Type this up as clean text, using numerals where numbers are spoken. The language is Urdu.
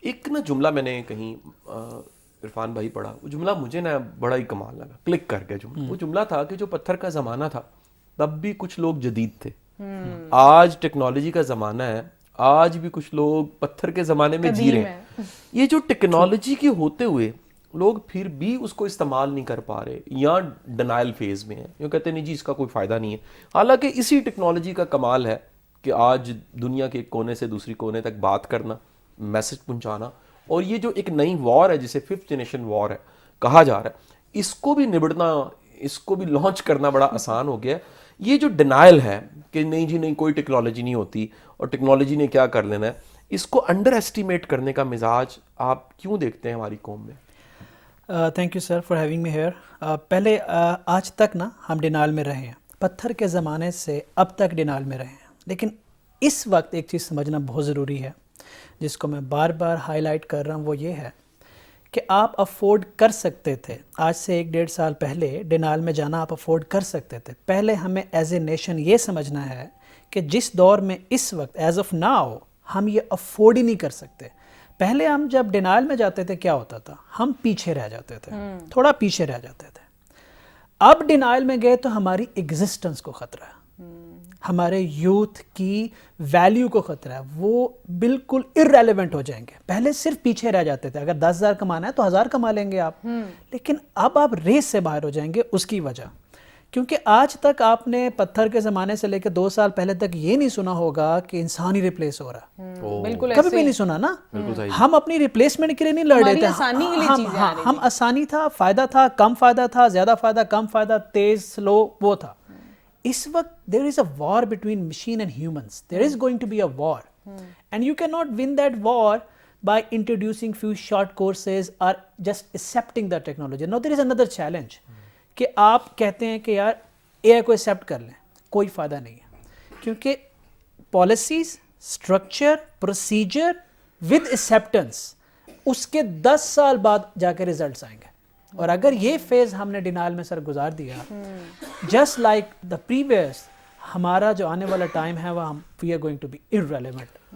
ایک نا جملہ میں نے کہیں عرفان بھائی پڑھا, وہ جملہ مجھے نا بڑا ہی کمال لگا, کلک کر گیا جملہ. وہ جملہ تھا کہ جو پتھر کا زمانہ تھا تب بھی کچھ لوگ جدید تھے, آج ٹیکنالوجی کا زمانہ ہے, آج بھی کچھ لوگ پتھر کے زمانے میں جی رہے ہیں. یہ جو ٹیکنالوجی کے ہوتے ہوئے لوگ پھر بھی اس کو استعمال نہیں کر پا رہے, یا ڈینائل فیز میں ہیں, یوں کہتے ہیں نہیں جی اس کا کوئی فائدہ نہیں ہے. حالانکہ اسی ٹیکنالوجی کا کمال ہے کہ آج دنیا کے ایک کونے سے دوسری کونے تک بات کرنا, میسج پہنچانا, اور یہ جو ایک نئی وار ہے جسے 5th جنریشن وار ہے کہا جا رہا ہے, اس کو بھی نبڑنا, اس کو بھی لانچ کرنا بڑا آسان ہو گیا ہے. یہ جو ڈینائل ہے کہ نہیں جی نہیں کوئی ٹیکنالوجی نہیں ہوتی اور ٹیکنالوجی نے کیا کر لینا ہے, اس کو انڈر ایسٹیمیٹ کرنے کا مزاج آپ کیوں دیکھتے ہیں ہماری قوم میں؟ Thank you sir for having me here. پہلے آج تک نا ہم ڈینائل میں رہے ہیں, پتھر کے زمانے سے اب تک ڈینائل میں رہے ہیں. لیکن اس وقت ایک چیز سمجھنا بہت ضروری ہے جس کو میں بار بار ہائی لائٹ کر رہا ہوں, وہ یہ ہے کہ آپ افورڈ کر سکتے تھے آج سے 1-1.5 سال پہلے ڈینائل میں جانا آپ افورڈ کر سکتے تھے. پہلے ہمیں ایز اے نیشن یہ سمجھنا ہے کہ جس دور میں اس وقت ایز آف ناؤ ہم یہ افورڈ ہی نہیں کر سکتے. پہلے ہم جب ڈینائل میں جاتے تھے کیا ہوتا تھا, ہم پیچھے رہ جاتے تھے, تھوڑا پیچھے رہ جاتے تھے. اب ڈینائل میں گئے تو ہماری ایگزسٹنس کو خطرہ ہے, ہمارے یوتھ کی ویلیو کو خطرہ ہے, وہ بالکل irrelevant ہو جائیں گے. پہلے صرف پیچھے رہ جاتے تھے, اگر 10,000 کمانا ہے تو 1,000 کما لیں گے آپ, لیکن اب آپ ریس سے باہر ہو جائیں گے. اس کی وجہ کیونکہ آج تک آپ نے پتھر کے زمانے سے لے کے 2 سال پہلے تک یہ نہیں سنا ہوگا کہ انسان ہی ریپلیس ہو رہا ہے. کبھی بھی نہیں سنا نا. ہم اپنی ریپلیسمنٹ کے لیے نہیں لڑ رہے تھے, ہم آسانی تھا, فائدہ تھا, کم فائدہ تھا, زیادہ فائدہ, کم فائدہ, تیز, سلو, وہ تھا. اس وقت there is a war between machine and humans. There is going to be a war. And you cannot win that war by introducing few short courses or just accepting the technology. Now there is another challenge. کہ آپ کہتے ہیں کہ یار اے آئی کو ایکسیپٹ کر لیں, کوئی فائدہ نہیں ہے, کیونکہ policies, structure, procedure with acceptance, اس کے 10 سال بعد جا کے ریزلٹس آئیں گے. اور اگر یہ فیز ہم نے ڈینائل میں سر گزار دیا, جسٹ لائک دا پریویس, ہمارا جو آنے والا ٹائم ہے وہ we are going to be irrelevant.